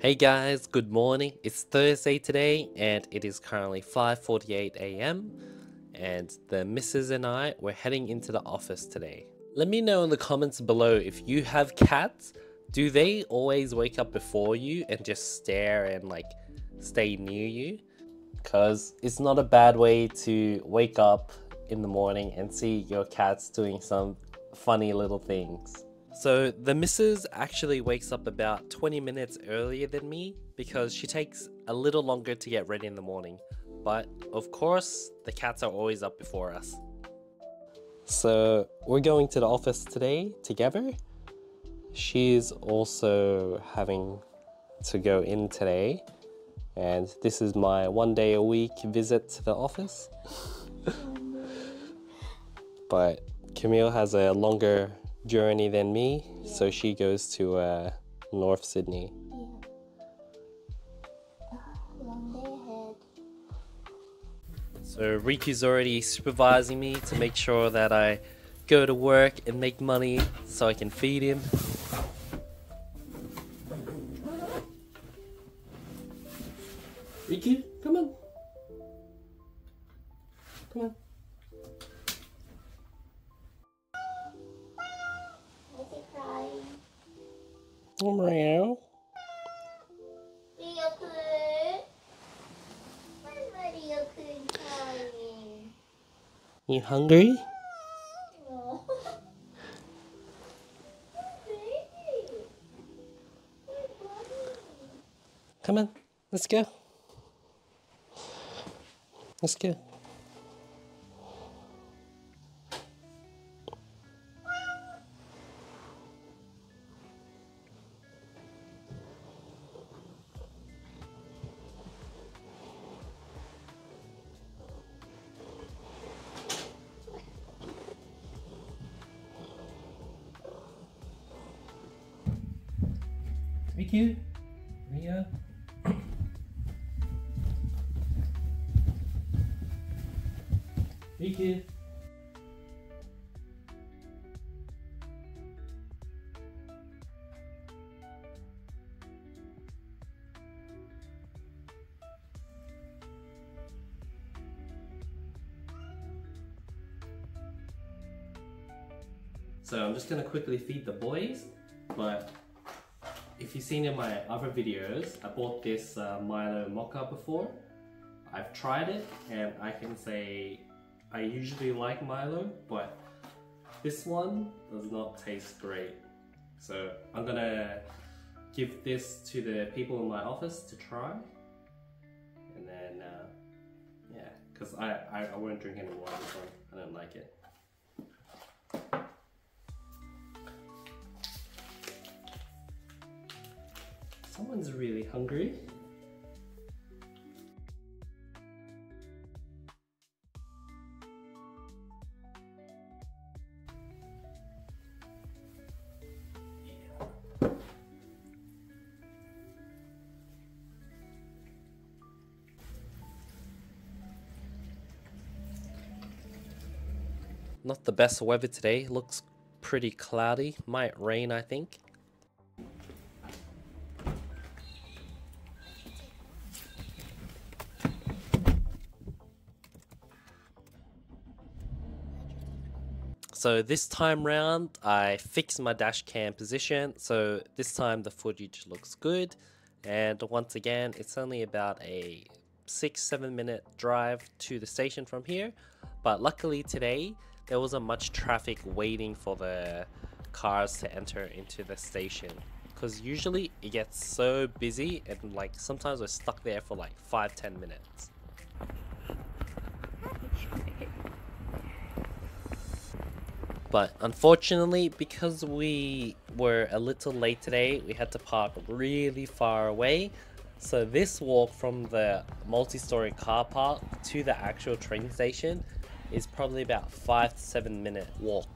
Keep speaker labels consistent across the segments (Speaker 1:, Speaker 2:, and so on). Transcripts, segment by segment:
Speaker 1: Hey guys, good morning. It's Thursday today and it is currently 5:48 a.m. and the missus and I were heading into the office today. Let me know in the comments below if you have cats. Do they always wake up before you and just stare and stay near you? Because it's not a bad way to wake up in the morning and see your cats doing some funny little things. So the missus actually wakes up about 20 minutes earlier than me because she takes a little longer to get ready in the morning. But of course, the cats are always up before us. So we're going to the office today together. She's also having to go in today. And this is my 1 day a week visit to the office. But Camille has a longer journey than me, so she goes to North Sydney.
Speaker 2: Long day ahead.
Speaker 1: So Riku's already supervising me to make sure that I go to work and make money so I can feed him. Riku, come on. Come on.
Speaker 2: Is he crying?
Speaker 1: Meow.
Speaker 2: Ryokun? Why is Ryokun crying?
Speaker 1: You hungry?
Speaker 2: No. Baby.
Speaker 1: Come on, let's go. Let's go. Riku, Ria. Riku. So I'm just gonna quickly feed the boys, but if you've seen in my other videos, I bought this Milo mocha before. I've tried it and I can say I usually like Milo, but this one does not taste great. So I'm gonna give this to the people in my office to try. And then, yeah, because I won't drink any more of this one. I don't like it. Someone's really hungry. Not the best weather today. Looks pretty cloudy. Might rain, I think. So this time round, I fixed my dash cam position, so this time the footage looks good. And once again, it's only about a 6-7 minute drive to the station from here. But luckily today, there wasn't much traffic waiting for the cars to enter into the station. Because usually it gets so busy and sometimes we're stuck there for 5-10 minutes. But unfortunately, because we were a little late today, we had to park really far away. So this walk from the multi-story car park to the actual train station is probably about 5 to 7 minute walk.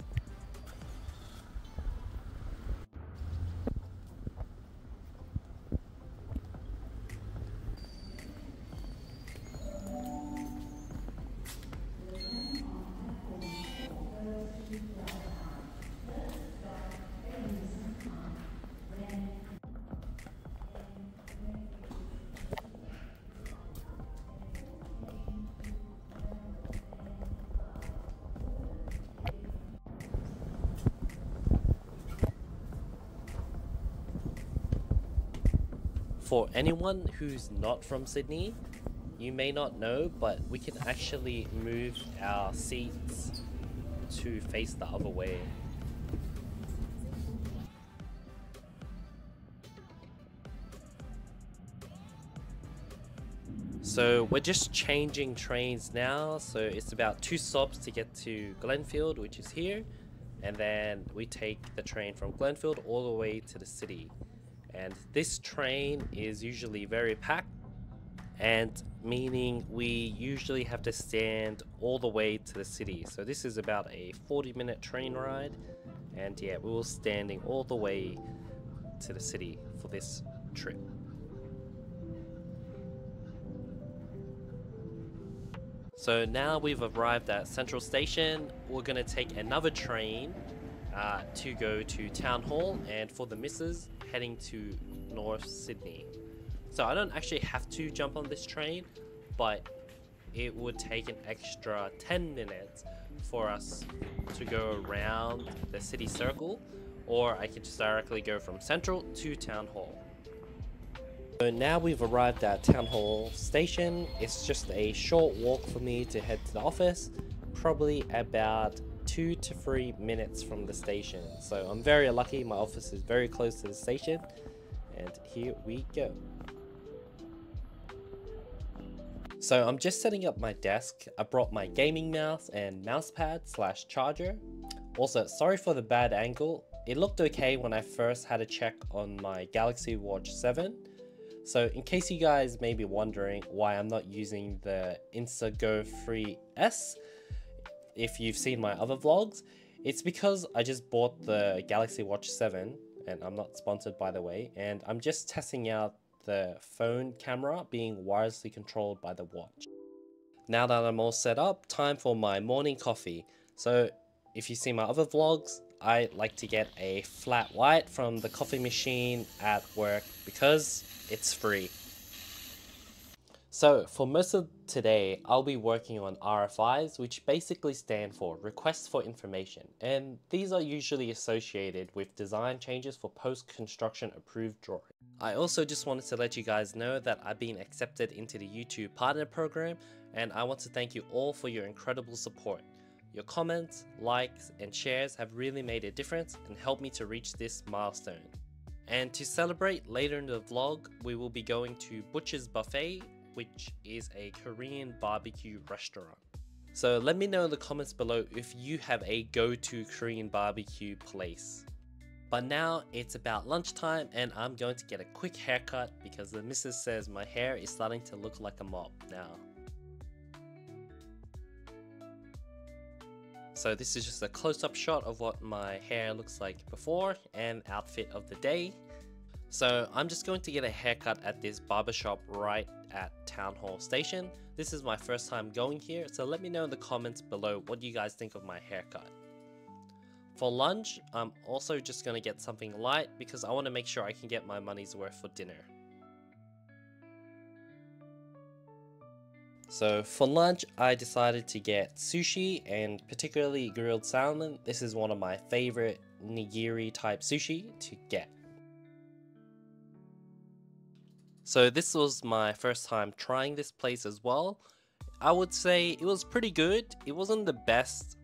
Speaker 1: For anyone who's not from Sydney, you may not know, but we can actually move our seats to face the other way. So we're just changing trains now, so it's about 2 stops to get to Glenfield, which is here, and then we take the train from Glenfield all the way to the city. And this train is usually very packed, and meaning we usually have to stand all the way to the city. So this is about a 40-minute train ride, and yeah, we were standing all the way to the city for this trip. So now we've arrived at Central Station. We're gonna take another train to go to Town Hall, and for the missus, heading to North Sydney. So I don't actually have to jump on this train, but it would take an extra 10 minutes for us to go around the city circle, or I could just directly go from Central to Town Hall. So now we've arrived at Town Hall Station. It's just a short walk for me to head to the office, probably about 2 to 3 minutes from the station. So I'm very lucky, my office is very close to the station, and here we go. So I'm just setting up my desk. I brought my gaming mouse and mousepad / charger. Also, sorry for the bad angle. It looked okay when I first had a check on my Galaxy Watch 7. So in case you guys may be wondering why I'm not using the Instago 3S, if you've seen my other vlogs, it's because I just bought the Galaxy Watch 7, and I'm not sponsored by the way, and I'm just testing out the phone camera being wirelessly controlled by the watch. Now that I'm all set up, time for my morning coffee. So if you see my other vlogs, I like to get a flat white from the coffee machine at work because it's free. So for most of today, I'll be working on RFIs, which basically stand for requests for information, and these are usually associated with design changes for post-construction approved drawing. I also just wanted to let you guys know that I've been accepted into the YouTube Partner Program, and I want to thank you all for your incredible support. Your comments, likes, and shares have really made a difference and helped me to reach this milestone. And to celebrate, later in the vlog, we will be going to Butcher's Buffet, which is a Korean barbecue restaurant. So let me know in the comments below if you have a go-to Korean barbecue place. But now it's about lunchtime and I'm going to get a quick haircut because the missus says my hair is starting to look like a mop now. So this is just a close-up shot of what my hair looks like before and outfit of the day. So I'm just going to get a haircut at this barbershop right at Town Hall Station. This is my first time going here, so let me know in the comments below what you guys think of my haircut. For lunch, I'm also just going to get something light because I want to make sure I can get my money's worth for dinner. So for lunch, I decided to get sushi and particularly grilled salmon. This is one of my favorite nigiri type sushi to get. So this was my first time trying this place as well. I would say it was pretty good. It wasn't the best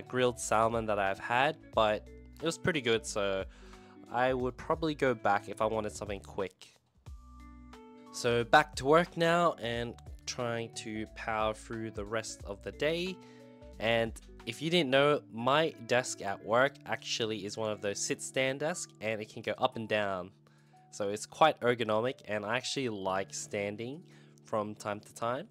Speaker 1: grilled salmon that I've had, but it was pretty good, so I would probably go back if I wanted something quick. So back to work now and trying to power through the rest of the day. And if you didn't know, my desk at work actually is one of those sit-stand desks, and it can go up and down. So it's quite ergonomic, and I actually like standing from time to time.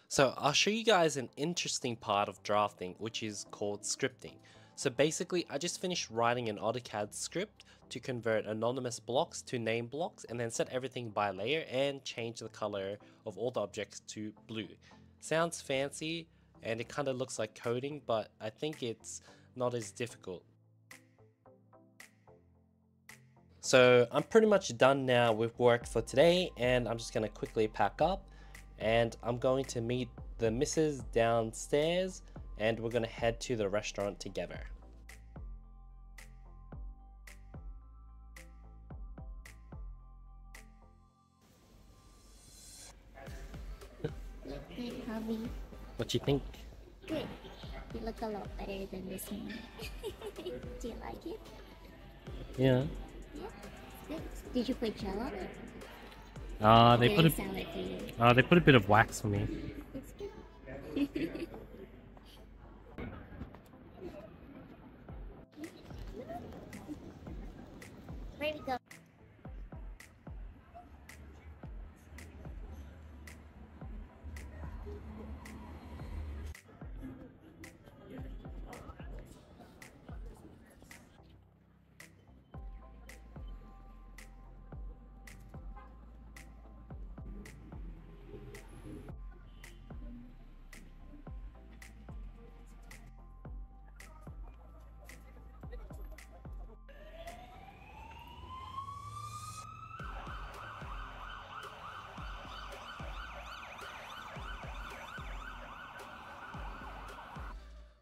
Speaker 1: So I'll show you guys an interesting part of drafting, which is called scripting. So basically, I just finished writing an AutoCAD script to convert anonymous blocks to name blocks, and then set everything by layer and change the color of all the objects to blue. Sounds fancy, and it kind of looks like coding, but I think it's not as difficult. So I'm pretty much done now with work for today, and I'm just going to quickly pack up, and I'm going to meet the missus downstairs, and we're going to head to the restaurant together.
Speaker 2: Good, hubby.
Speaker 1: What do you think?
Speaker 2: Good. You look a lot better than this one. Do you like it?
Speaker 1: Yeah.
Speaker 2: Yeah. Good. Did you put gel on it?
Speaker 1: They
Speaker 2: Did
Speaker 1: put
Speaker 2: it sound like for you?
Speaker 1: they put a bit of wax for me.
Speaker 2: It's good. Where'd it go?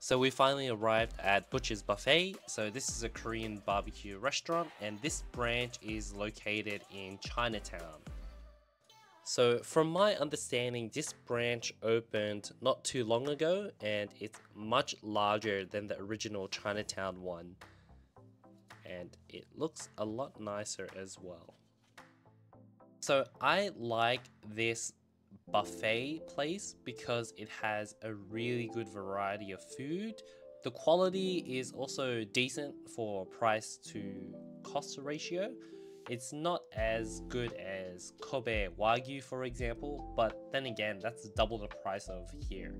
Speaker 1: So we finally arrived at Butcher's Buffet. So this is a Korean barbecue restaurant, and this branch is located in Chinatown. So from my understanding, this branch opened not too long ago, and it's much larger than the original Chinatown one. And it looks a lot nicer as well. So I like this buffet place because it has a really good variety of food. The quality is also decent for price to cost ratio. It's not as good as Kobe Wagyu, for example, but then again, that's double the price of here.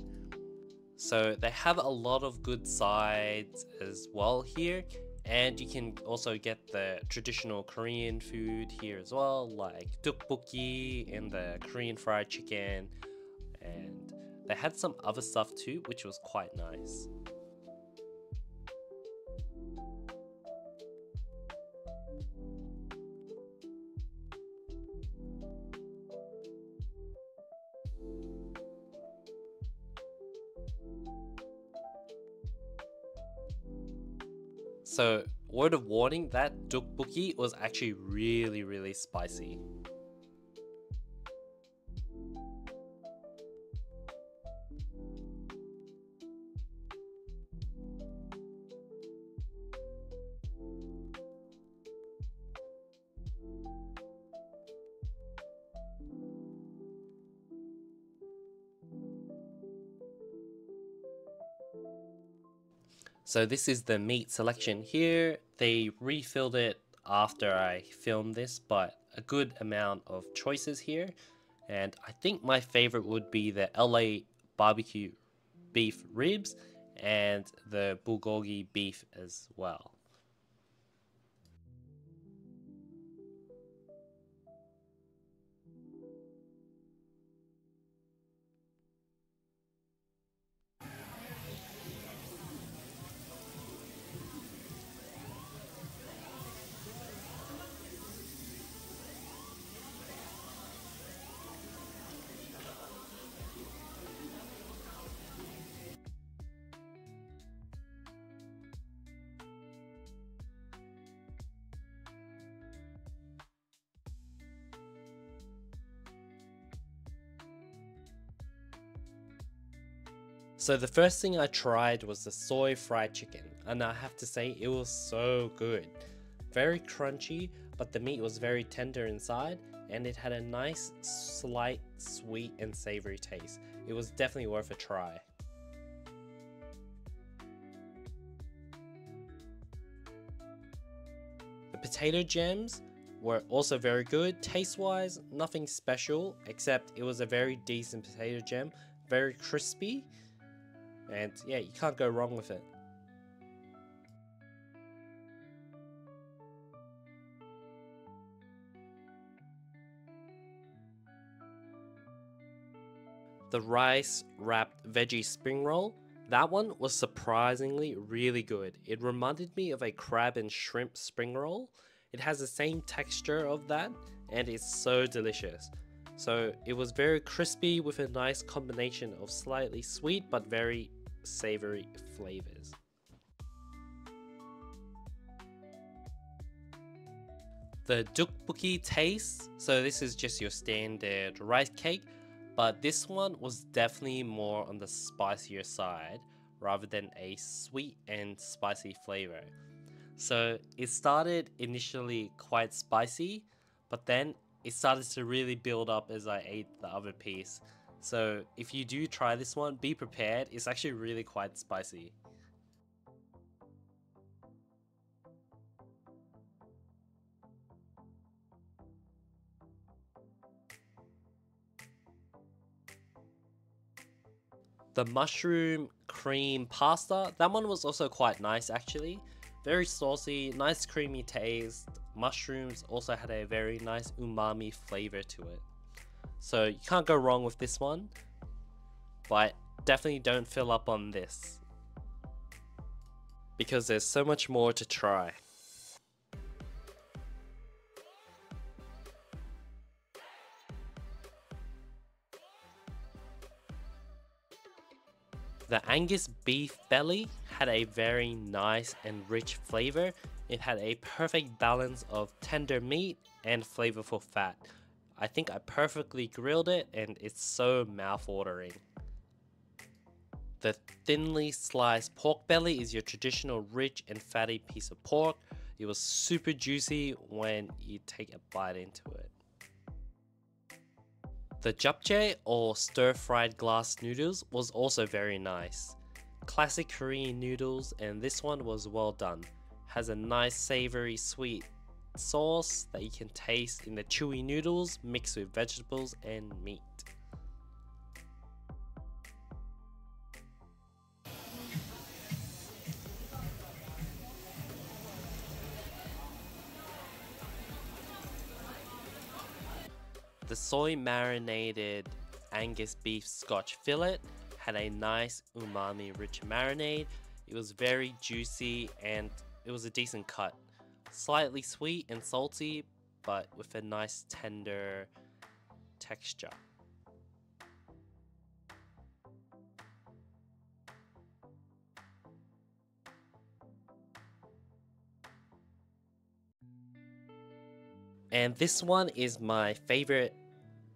Speaker 1: So they have a lot of good sides as well here, and you can also get the traditional Korean food here as well, like tteokbokki and the Korean fried chicken, and they had some other stuff too, which was quite nice. So, word of warning, that tteokbokki was actually really spicy. So this is the meat selection here. They refilled it after I filmed this, but a good amount of choices here. And I think my favorite would be the LA barbecue beef ribs and the bulgogi beef as well. So the first thing I tried was the soy fried chicken, and I have to say it was so good. Very crunchy, but the meat was very tender inside, and it had a nice slight sweet and savory taste. It was definitely worth a try. The potato gems were also very good. Taste wise, nothing special, except it was a very decent potato gem, very crispy. And yeah, you can't go wrong with it. The rice wrapped veggie spring roll, that one was surprisingly really good. It reminded me of a crab and shrimp spring roll. It has the same texture of that, and it's so delicious. So it was very crispy with a nice combination of slightly sweet but very savory flavors. The tteokbokki taste, so this is just your standard rice cake, but this one was definitely more on the spicier side rather than a sweet and spicy flavor. So it started initially quite spicy, but then it started to really build up as I ate the other piece. So if you do try this one, be prepared, it's actually really quite spicy. The mushroom cream pasta, that one was also quite nice actually. Very saucy, nice creamy taste. Mushrooms also had a very nice umami flavor to it. So you can't go wrong with this one, but definitely don't fill up on this, because there's so much more to try. The Angus beef belly had a very nice and rich flavor. It had a perfect balance of tender meat and flavorful fat. I think I perfectly grilled it and it's so mouth-watering. The thinly sliced pork belly is your traditional rich and fatty piece of pork. It was super juicy when you take a bite into it. The japchae or stir-fried glass noodles was also very nice. Classic Korean noodles, and this one was well done. Has a nice savory sweet sauce that you can taste in the chewy noodles mixed with vegetables and meat. The soy marinated Angus beef scotch fillet had a nice umami rich marinade. It was very juicy and it was a decent cut. Slightly sweet and salty, but with a nice tender texture. And this one is my favorite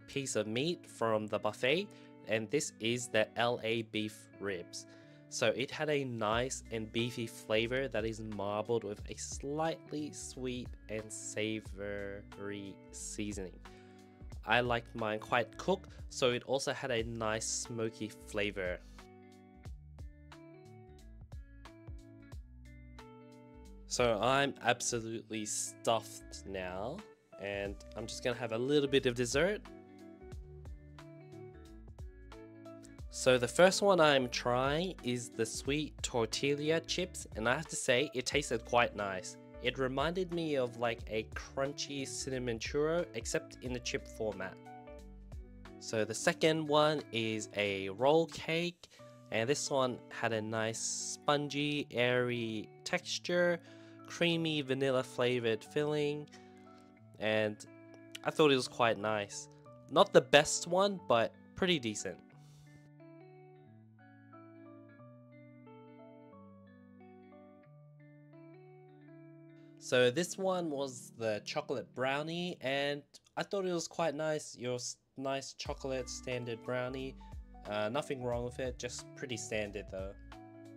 Speaker 1: piece of meat from the buffet, and this is the LA beef ribs. So it had a nice and beefy flavor that is marbled with a slightly sweet and savory seasoning. I liked mine quite cooked, so it also had a nice smoky flavor. So I'm absolutely stuffed now, and I'm just gonna have a little bit of dessert. So the first one I'm trying is the sweet tortilla chips, and I have to say it tasted quite nice. It reminded me of like a crunchy cinnamon churro, except in the chip format. So the second one is a roll cake, and this one had a nice spongy, airy texture, creamy vanilla flavored filling, and I thought it was quite nice. Not the best one, but pretty decent. So this one was the chocolate brownie, and I thought it was quite nice. Your nice chocolate standard brownie. Nothing wrong with it, just pretty standard though.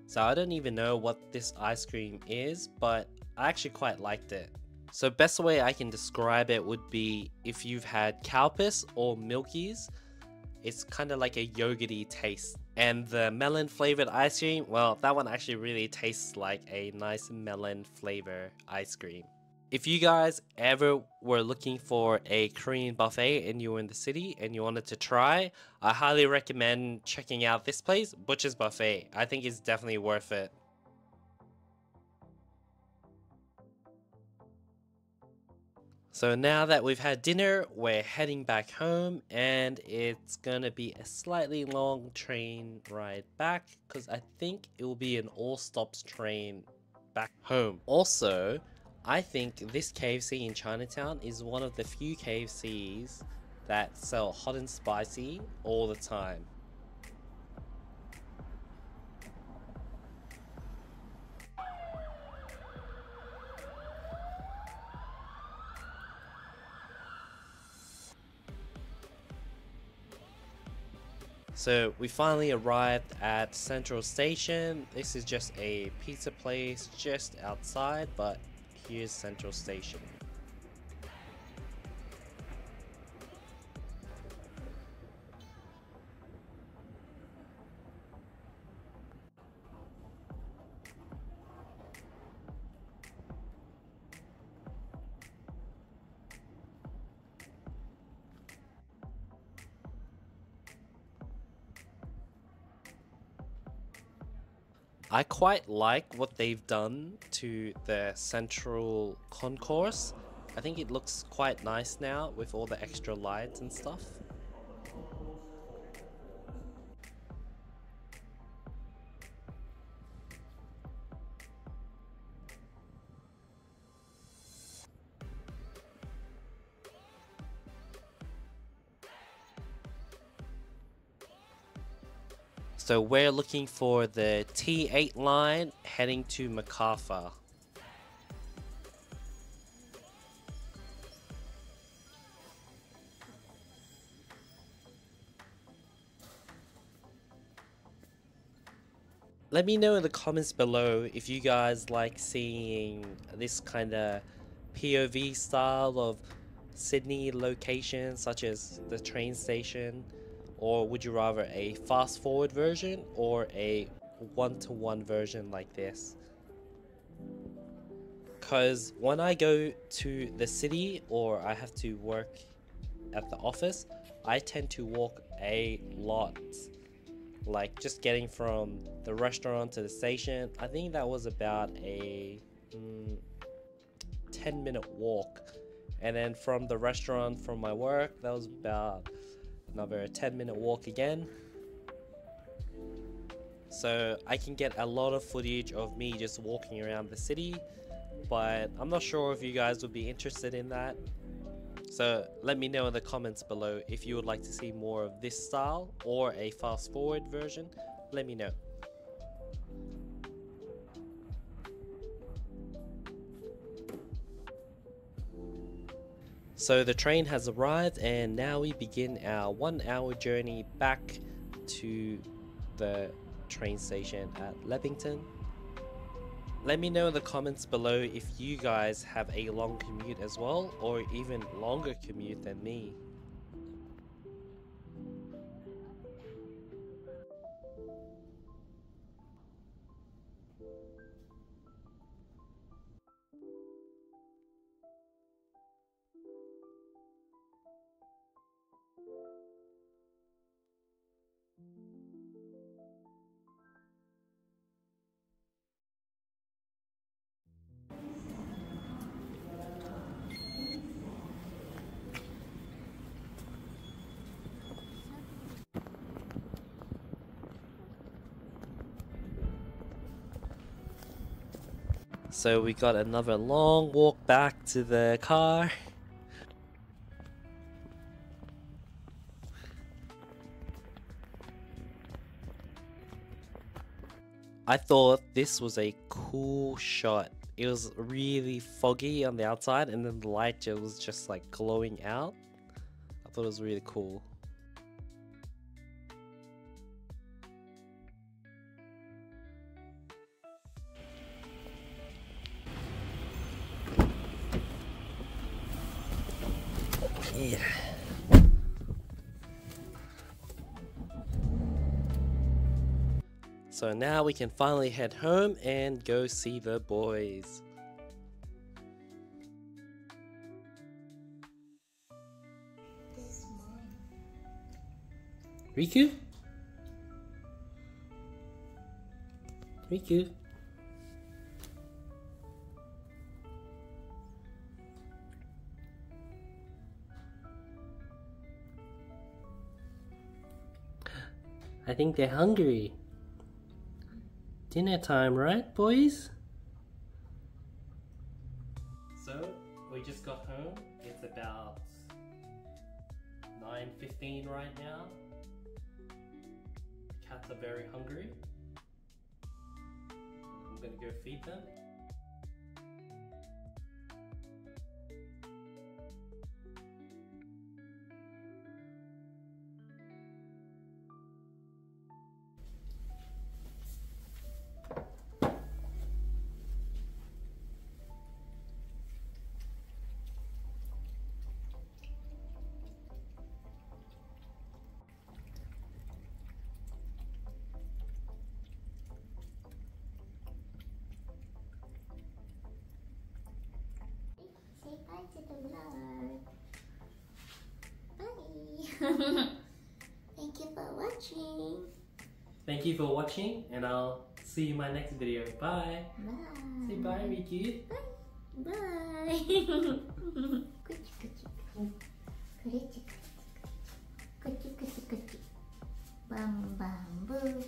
Speaker 1: So I don't even know what this ice cream is, but I actually quite liked it. So best way I can describe it would be if you've had Calpis or Milky's, it's kind of like a yogurty taste. And the melon flavored ice cream, well, that one actually really tastes like a nice melon flavor ice cream. If you guys ever were looking for a Korean buffet and you were in the city and you wanted to try, I highly recommend checking out this place, Butcher's Buffet. I think it's definitely worth it. So now that we've had dinner, we're heading back home, and it's gonna be a slightly long train ride back because I think it will be an all stops train back home. Also, I think this KFC in Chinatown is one of the few KFCs that sell hot and spicy all the time. So we finally arrived at Central Station. This is just a pizza place just outside, but here's Central Station. I quite like what they've done to the central concourse. I think it looks quite nice now with all the extra lights and stuff. So we're looking for the T8 line heading to MacArthur. Let me know in the comments below if you guys like seeing this kind of POV style of Sydney locations such as the train station, or would you rather a fast forward version or a one-to-one version like this? Because when I go to the city or I have to work at the office, I tend to walk a lot. Like just getting from the restaurant to the station, I think that was about a 10-minute walk. And then from the restaurant from my work, that was about another 10-minute walk again. So I can get a lot of footage of me just walking around the city, but I'm not sure if you guys would be interested in that. So let me know in the comments below if you would like to see more of this style or a fast forward version. Let me know. So the train has arrived and now we begin our 1-hour journey back to the train station at Leppington. Let me know in the comments below if you guys have a long commute as well, or even longer commute than me. So we got another long walk back to the car. I thought this was a cool shot. It was really foggy on the outside and then the light was just like glowing out. I thought it was really cool. Yeah. So now we can finally head home and go see the boys. Riku? Riku? I think they're hungry. Dinner time, right, boys? So, we just got home. It's about 9:15 right now. Cats are very hungry. I'm gonna go feed them.
Speaker 2: vlog. Bye. Thank you for watching.
Speaker 1: Thank you for watching, and I'll see you in my next video. Bye.
Speaker 2: Bye.
Speaker 1: Say bye, Ricky.
Speaker 2: Bye. Bye. Kuchi kuchi. Kuchi kuchi kuchi. Kuchi kuchi kuchi. Bam bam boo.